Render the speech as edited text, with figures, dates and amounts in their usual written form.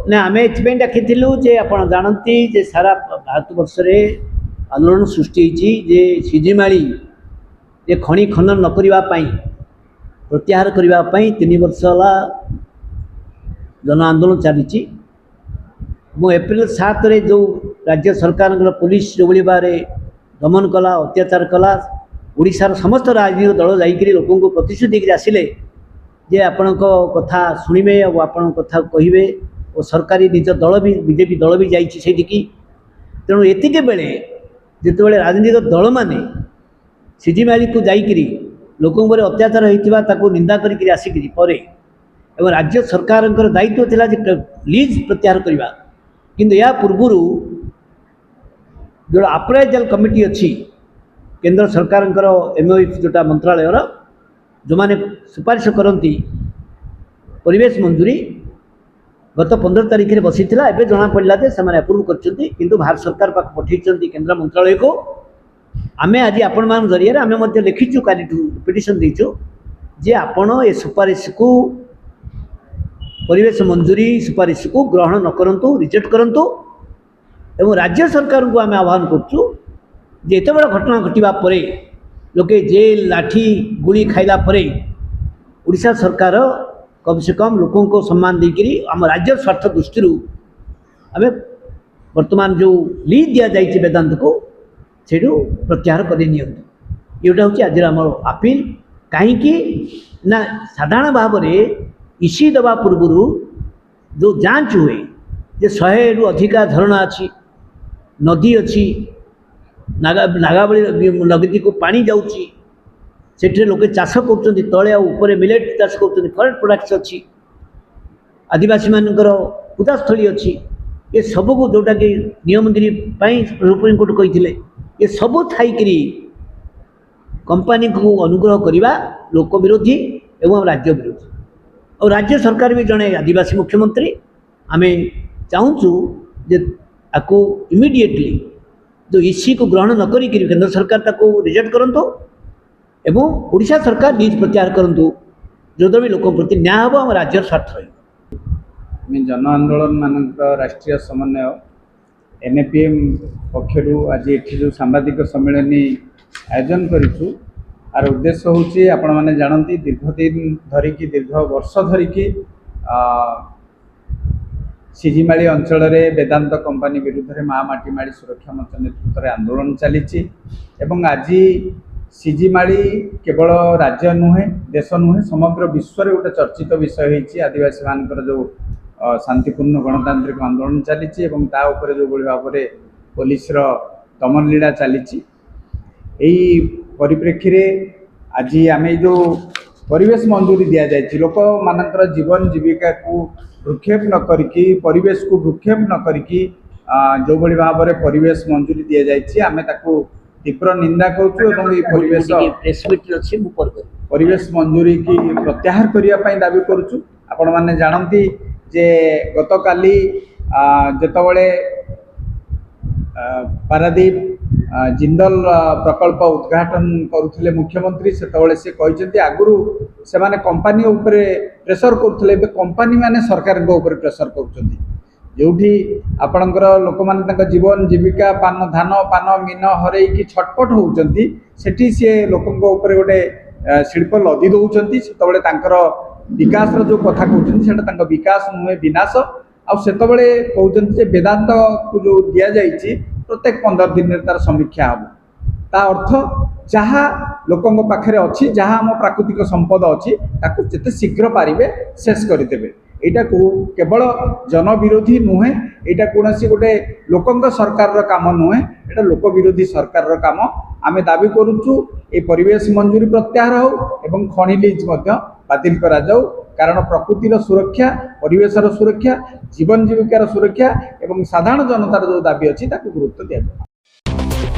ना आम ये डाकी जे आप जानती जे सारा भारत वर्ष आंदोलन सृष्टि जे सिजिमाली जे खनि खनन न करने प्रत्याहार करने 3 वर्ष है जन आंदोलन चली एप्रिल 7 रे जो राज्य सरकार पुलिस जो भाव दमन कला अत्याचार कला ओडिशार समस्त राजनीतिक दल जाकि लोक प्रतिश्रुति आसिले जे आपण कथा शुणे और आपण कथा कहे और सरकारी निज दल भी बीजेपी दल भी जाठी तेणु एतिके बेले जिते राजनीतिक दल माने सिजिमाली को जाकि लोक अत्याचार होता निंदा करी आसिक एवं राज्य सरकार दायित्व थिला जे लीज प्रत्याहार करवा किंतु या पूर्वर जो अप्राइजल कमिटी अच्छी केंद्र सरकार एमओएफ जोटा मंत्रालय जो माने सुपारिश करती परिवेश मंजूरी गत 15 तारिख में बसी एवं जना पड़ा जे से अप्रूव कर भारत सरकार पाक पठे केंद्र मंत्रालय को आम आज आपण मान जरिए आम लिखीचु काली पिटिशन देचु जे आपण ए सुपारिश को परिवेश मंजूरी सुपारिश को ग्रहण न करंतु रिजेक्ट करंतु एवं राज्य सरकार को आम आह्वान करुँ जे एत बड़ा घटना घटवा परे लोके जेल लाठी गुली खाइला परे उड़ीसा सरकार कम से कम लोकों को सम्मान देकरी आम राज्य स्वार्थ दृष्टि आम वर्तमान जो लीज दि जाए वेदांत को से प्रत्याहार कर योटा हूँ आज आम अपील कहीं ना साधारण भाव में इसी दबा पूर्वर जो जांच हुए जे 100 रु अधिका झरणा अच्छी नदी अच्छी नागावली नदी को पानी जाऊँगी से लोके चाष कर तले ऊपर मिलेट चाष कर फरेस्ट प्रोडक्ट्स अच्छी आदिवासी मानकर पूजास्थली अच्छी ये सब को जोटा कि नियमगिरी सुप्रीमकोर्ट कही ये सब थी कंपनी को अनुग्रह करने लोक विरोधी एवं राज्य विरोधी और राज्य सरकार भी जड़े आदिवासी मुख्यमंत्री आम चाहूँ जे आपको इमिडिएटली जो इसी को ग्रहण न करी केंद्र सरकार ताको रिजेक्ट करंतु एवं ओडिशा सरकार लीज प्रत्याहार करंतु जो भी लोक प्रति न्याय हम और राज्य स्वार्थ रही जन आंदोलन मान राष्ट्रीय समन्वय एनएपीएम पक्षर आज ये जो सांबादिक सम्मेलन आयोजन करूँ आर उद्देश्य हूँ आपण मैंने जानती दीर्घदिन धरिकी दीर्घ वर्ष धरिकी सिजिमाली अंचल वेदांत कंपनी विरुद्ध में महामाटीमाड़ी सुरक्षा मंच नेतृत्व में आंदोलन चली आज सिजिमाली केवल राज्य नुहे देश नुहे समग्र विश्व में गोटे चर्चित विषय होती आदिवासी मानकर जो शांतिपूर्ण गणतांत्रिक आंदोलन चली जो भाव में पुलिस दमन लीला चली परिप्रेक्षी में आज आम जो परिवेश मंजूरी दि जाए लोक मानकर जीवन जीविका को भ्रूक्षेप न करिकी परिवेश को भ्रूक्षेप न करिकी जो भली भाव में परिवेश मंजूरी दि जाए आम तीव्र निंदा परिवेश मंजूरी की प्रत्याहार करने दाबी करुचु आपण मैंने जानती जे गत काली जेतबळे पारादीप जिंदल प्रकल्प उद्घाटन करुले मुख्यमंत्री से कहते आगुरी से कंपनी उपरे प्रेसर करुले कंपनी माने सरकार ऊपर प्रेसर कर जोठी आपणकर लोक मैंने जीवन जीविका पान धान पान मीन हरई छटपट होती सेठी सी लोक गोटे शिल्प लदी दौरान से विकास जो कथा कहते विकास नुहे विनाश आतबले कहते वेदांत को जो दि जाए प्रत्येक 15 दिन तार समीक्षा हम ता अर्थ जहाँ लोकों पाखे अच्छी जहाँ आम प्राकृतिक संपद अच्छी ताकू जिते शीघ्र पारे शेष करदे यहाँ केवल जन विरोधी नुहे यहाँ कौन गोटे लोकों सरकार काम नुहे यहाँ लोक विरोधी सरकार काम आम दाबी करुचु ये परिवेश मंजूरी प्रत्याहार हो एवं खनि लीज बातिल करा जाऊ कारण प्रकृतिर सुरक्षा परिवेशर सुरक्षा जीवन जीविकार सुरक्षा एवं साधारण जनतार जो दाबी अच्छी गुरुत्व दि जाए।